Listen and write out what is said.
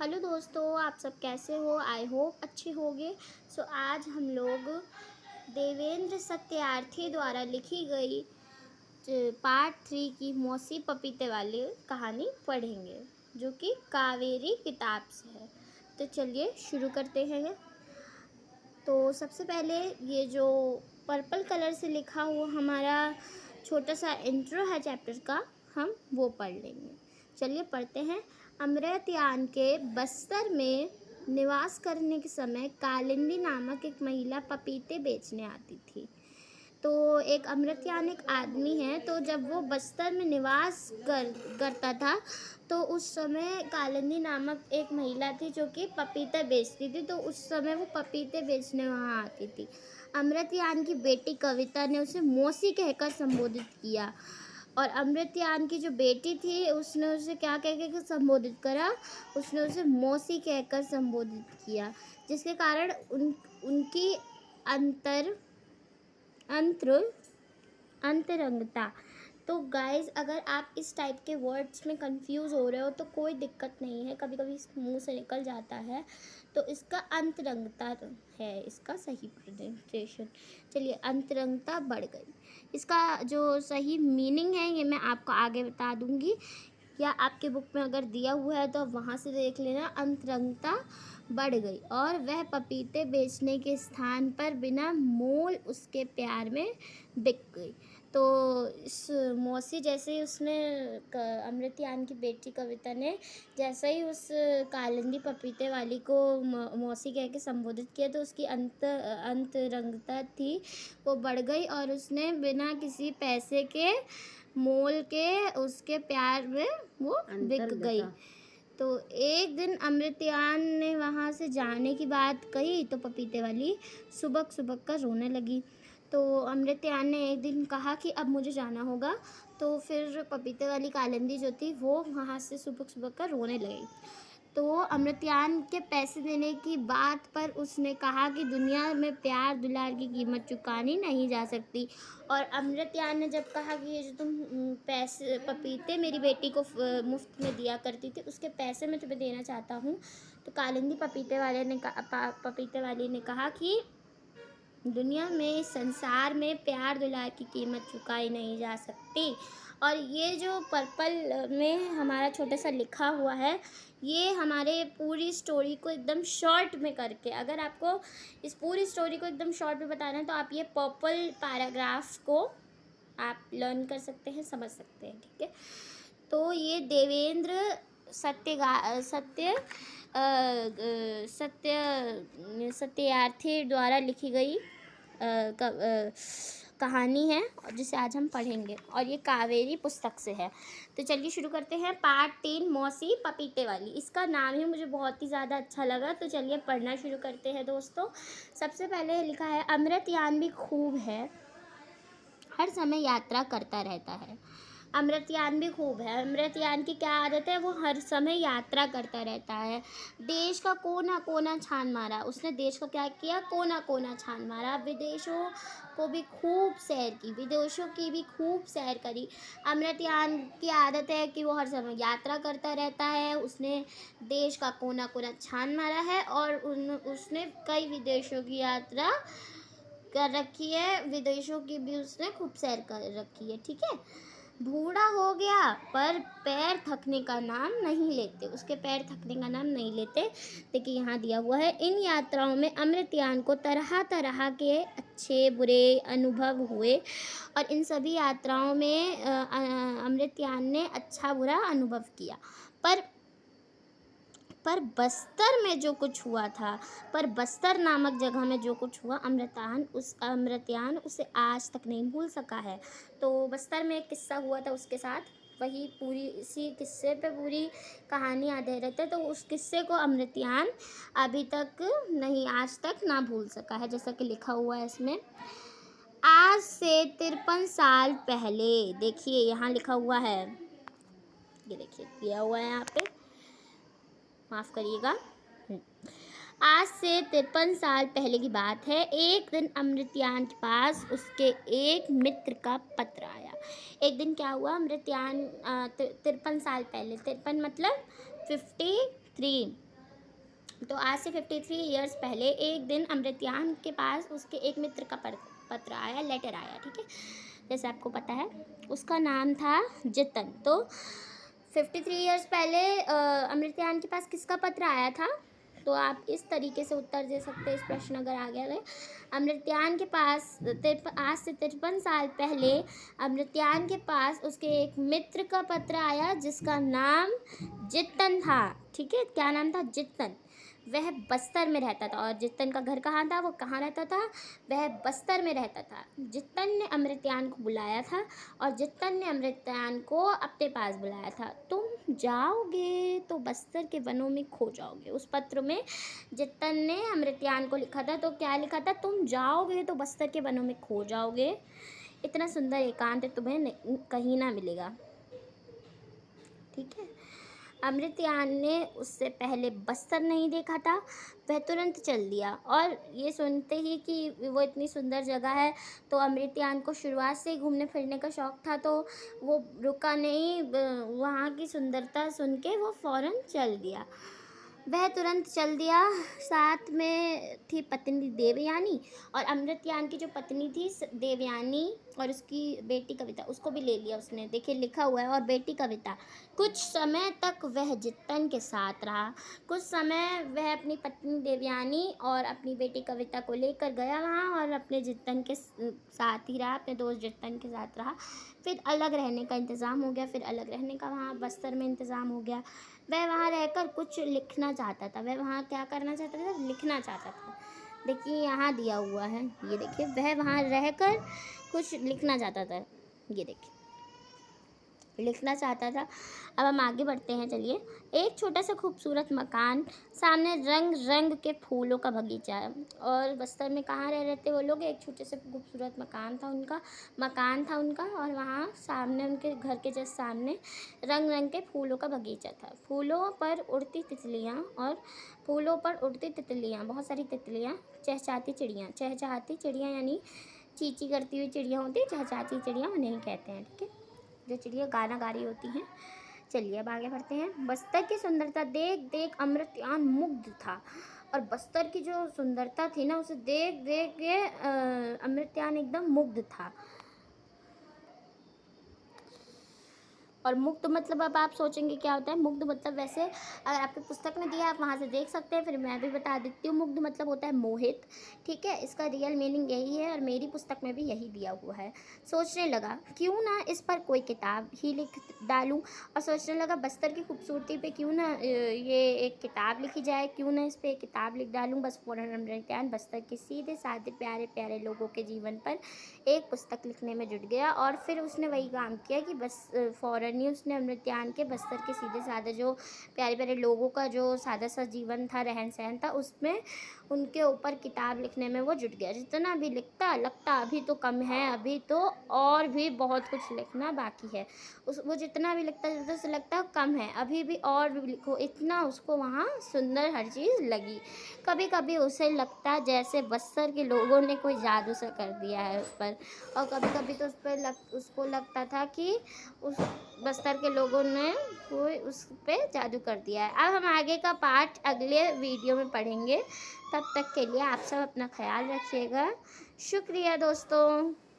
Hello दोस्तों, आप सब कैसे हो? आई होप अच्छे होंगे। आज हम लोग देवेंद्र सत्यार्थी द्वारा लिखी गई पार्ट 3 की मौसी पपीते वाली कहानी पढ़ेंगे, जो कि कावेरी किताब से है। तो चलिए शुरू करते हैं। तो सबसे पहले ये जो पर्पल कलर से लिखा हुआ हमारा छोटा सा इंट्रो है चैप्टर का, हम वो पढ़ लेंगे। चलिए पढ़ते हैं। अमृतयान के बस्तर में निवास करने के समय कालिंदी नामक एक महिला पपीते बेचने आती थी। तो एक अमृतयान एक आदमी है, तो जब वो बस्तर में निवास करता था तो उस समय कालिंदी नामक एक महिला थी जो कि पपीते बेचती थी। तो उस समय वो पपीते बेचने वहाँ आती थी। अमृतयान की बेटी कविता ने उसे मौसी कहकर संबोधित किया, और अमृतयान की जो बेटी थी उसने उसे क्या कह के संबोधित करा? उसने उसे मौसी कहकर संबोधित किया, जिसके कारण उनकी अंतरंगता। तो गाइस, अगर आप इस टाइप के वर्ड्स में कंफ्यूज हो रहे हो तो कोई दिक्कत नहीं है, कभी कभी मुंह से निकल जाता है। तो इसका अंतरंगता है इसका सही प्रोनाउंसिएशन। चलिए, अंतरंगता बढ़ गई। इसका जो सही मीनिंग है ये मैं आपको आगे बता दूंगी, या आपके बुक में अगर दिया हुआ है तो आप वहाँ से देख लेना। अंतरंगता बढ़ गई और वह पपीते बेचने के स्थान पर बिना मोल उसके प्यार में बिक गई। तो इस मौसी जैसे ही उसने अमृतयान की बेटी कविता ने जैसे ही उस कालिंदी पपीते वाली को मौसी कह के संबोधित किया, तो उसकी अंतरंगता थी वो बढ़ गई और उसने बिना किसी पैसे के मोल के उसके प्यार में वो बिक गई। तो एक दिन अमृतयान ने वहाँ से जाने की बात कही तो पपीते वाली सुबक सुबक कर रोने लगी। तो अमृतयान ने एक दिन कहा कि अब मुझे जाना होगा। तो फिर पपीते वाली कालिंदी जो थी वो वहाँ से सुबक सुबक कर रोने लगी। तो अमृतयान के पैसे देने की बात पर उसने कहा कि दुनिया में प्यार दुलार की कीमत चुकानी नहीं जा सकती। और अमृतयान ने जब कहा कि ये जो तुम पैसे पपीते मेरी बेटी को मुफ्त में दिया करती थी उसके पैसे मैं तुम्हें देना चाहता हूँ, तो कालिंदी पपीते वाली ने कहा कि दुनिया में संसार में प्यार दुलार की कीमत चुकाई नहीं जा सकती। और ये जो पर्पल में हमारा छोटा सा लिखा हुआ है, ये हमारे पूरी स्टोरी को एकदम शॉर्ट में करके, अगर आपको इस पूरी स्टोरी को एकदम शॉर्ट में बताना है तो आप ये पर्पल पैराग्राफ को आप लर्न कर सकते हैं, समझ सकते हैं। ठीक है, तो ये देवेंद्र सत्यार्थी द्वारा लिखी गई कहानी है जिसे आज हम पढ़ेंगे, और ये कावेरी पुस्तक से है। तो चलिए शुरू करते हैं। पार्ट 3 मौसी पपीते वाली। इसका नाम ही मुझे बहुत ही ज़्यादा अच्छा लगा, तो चलिए पढ़ना शुरू करते हैं दोस्तों। सबसे पहले लिखा है, अमृतयान भी खूब है, हर समय यात्रा करता रहता है। अमृतयान भी खूब है। अमृतयान की क्या आदत है? वो हर समय यात्रा करता रहता है। देश का कोना कोना छान मारा उसने। देश का क्या किया? कोना कोना छान मारा। विदेशों को भी खूब सैर की, विदेशों की भी खूब सैर करी। अमृतयान की आदत है कि वो हर समय यात्रा करता रहता है। उसने देश का कोना कोना छान मारा है और उसने कई विदेशों की यात्रा कर रखी है। विदेशों की भी उसने खूब सैर कर रखी है। ठीक है। बूढ़ा हो गया पर पैर थकने का नाम नहीं लेते, उसके पैर थकने का नाम नहीं लेते। देखिए यहाँ दिया हुआ है, इन यात्राओं में अमृतयान को तरह तरह के अच्छे बुरे अनुभव हुए, और इन सभी यात्राओं में अमृतयान ने अच्छा बुरा अनुभव किया। पर बस्तर में जो कुछ हुआ था, पर बस्तर नामक जगह में जो कुछ हुआ, अमृतयान उसे आज तक नहीं भूल सका है। तो बस्तर में एक किस्सा हुआ था उसके साथ, वही पूरी इसी किस्से पे पूरी कहानी आधारित है। तो उस किस्से को अमृतयान अभी तक नहीं, आज तक ना भूल सका है, जैसा कि लिखा हुआ है इसमें। आज से 53 साल पहले, देखिए यहाँ लिखा हुआ है, ये देखिए दिया हुआ है यहाँ पे, माफ़ करिएगा। आज से 53 साल पहले की बात है। एक दिन अमृतयान के पास उसके एक मित्र का पत्र आया। एक दिन क्या हुआ? अमृतयान 53 साल पहले, 53 मतलब 53 तो आज से 53 ईयर्स पहले एक दिन अमृत्यान के पास उसके एक मित्र का पत्र आया, लेटर आया, ठीक है, जैसे आपको पता है। उसका नाम था जितन। तो 53 ईयर्स पहले अमृत्यान के पास किसका पत्र आया था? तो आप इस तरीके से उत्तर दे सकते हैं इस प्रश्न अगर आ गया है। अमृत्यान के पास आज से 53 साल पहले अमृत्यान के पास उसके एक मित्र का पत्र आया जिसका नाम जितन था, ठीक है। क्या नाम था? जितन। वह बस्तर में रहता था। और जितन का घर कहाँ था? वो कहाँ रहता था? वह बस्तर में रहता था। जितन ने अमृत्यान को बुलाया था और जितन ने अमृत्यान को अपने पास बुलाया था। तुम जाओगे तो बस्तर के वनों में खो जाओगे। उस पत्र में जितन ने अमृत्यान को लिखा था। तो क्या लिखा था? तुम जाओगे तो बस्तर के वनों में खो जाओगे। इतना सुंदर एकांत तुम्हें कहीं ना मिलेगा, ठीक है। अमृत्यान ने उससे पहले बस्तर नहीं देखा था। वह तुरंत चल दिया और ये सुनते ही कि वो इतनी सुंदर जगह है, तो अमृत्यान को शुरुआत से ही घूमने फिरने का शौक़ था, तो वो रुका नहीं। वहाँ की सुंदरता सुन के वो फ़ौरन चल दिया। वह तुरंत चल दिया। साथ में थी पत्नी देवयानी, और अमृत्यान की जो पत्नी थी देवयानी और उसकी बेटी कविता, उसको भी ले लिया उसने। देखिए लिखा हुआ है, और बेटी कविता। कुछ समय तक वह जितन के साथ रहा। कुछ समय वह अपनी पत्नी देवयानी और अपनी बेटी कविता को लेकर गया वहाँ, और अपने जितन के साथ ही रहा, अपने दोस्त जितन के साथ रहा। फिर अलग रहने का इंतज़ाम हो गया, फिर अलग रहने का वहाँ बस्तर में इंतज़ाम हो गया। वह वहाँ रहकर कुछ लिखना चाहता था। वह वहाँ क्या करना चाहता था? लिखना चाहता था। देखिए यहाँ दिया हुआ है, ये देखिए, वह वहाँ रहकर कुछ लिखना चाहता था। ये देखिए, लिखना चाहता था। अब हम आगे बढ़ते हैं, चलिए। एक छोटा सा खूबसूरत मकान, सामने रंग रंग के फूलों का बगीचा है। और बस्तर में कहाँ रह रहे थे वो लोग? एक छोटे से खूबसूरत मकान था उनका, और वहाँ सामने उनके घर के जस्ट सामने रंग रंग के फूलों का बगीचा था। फूलों पर उड़ती तितलियाँ, बहुत सारी तितलियाँ, चहचहाती चिड़ियाँ यानी चींची करती हुई चिड़ियाँ होती है, चहचहाती चिड़ियाँ उन्हें कहते हैं, ठीक है, जो चिड़िया गाना गा रही होती हैं। चलिए अब आगे बढ़ते हैं। बस्तर की सुंदरता देख देख अमृत्यान मुग्ध था। और बस्तर की जो सुंदरता थी ना, उसे देख देख के अमृत्यान एकदम मुग्ध था। और मुग्ध मतलब, अब आप सोचेंगे क्या होता है मुग्ध मतलब? वैसे अगर आपकी पुस्तक में दिया है आप वहाँ से देख सकते हैं, फिर मैं भी बता देती हूँ। मुग्ध मतलब होता है मोहित, ठीक है। इसका रियल मीनिंग यही है, और मेरी पुस्तक में भी यही दिया हुआ है। सोचने लगा क्यों ना इस पर कोई किताब ही लिख डालूँ, और सोचने लगा बस्तर की खूबसूरती पे क्यों ना ये एक किताब लिखी जाए, क्यों ना इस पर एक किताब लिख डालूँ। बस पूर्ण अमृत्यान बस्तर के सीधे साधे प्यारे प्यारे लोगों के जीवन पर एक पुस्तक लिखने में जुट गया। और फिर उसने वही काम किया कि बस फ़ौरन ही उसने अमृत्यान के बस्तर के सीधे साधे जो प्यारे प्यारे लोगों का जो सादा सा जीवन था, रहन सहन था, उसमें उनके ऊपर किताब लिखने में वो जुट गया। जितना भी लिखता लगता अभी तो कम है, अभी तो और भी बहुत कुछ लिखना बाकी है। वो जितना भी लिखता जाता उसे लगता कम है, अभी भी और भी लिखो। इतना उसको वहाँ सुंदर हर चीज़ लगी। कभी कभी उसे लगता जैसे बस्तर के लोगों ने कोई जादू सा कर दिया है उस पर, और कभी कभी तो उसको लगता था कि उस बस्तर के लोगों ने कोई उस पर जादू कर दिया है। अब हम आगे का पार्ट अगले वीडियो में पढ़ेंगे। तब तक के लिए आप सब अपना ख्याल रखिएगा। शुक्रिया दोस्तों।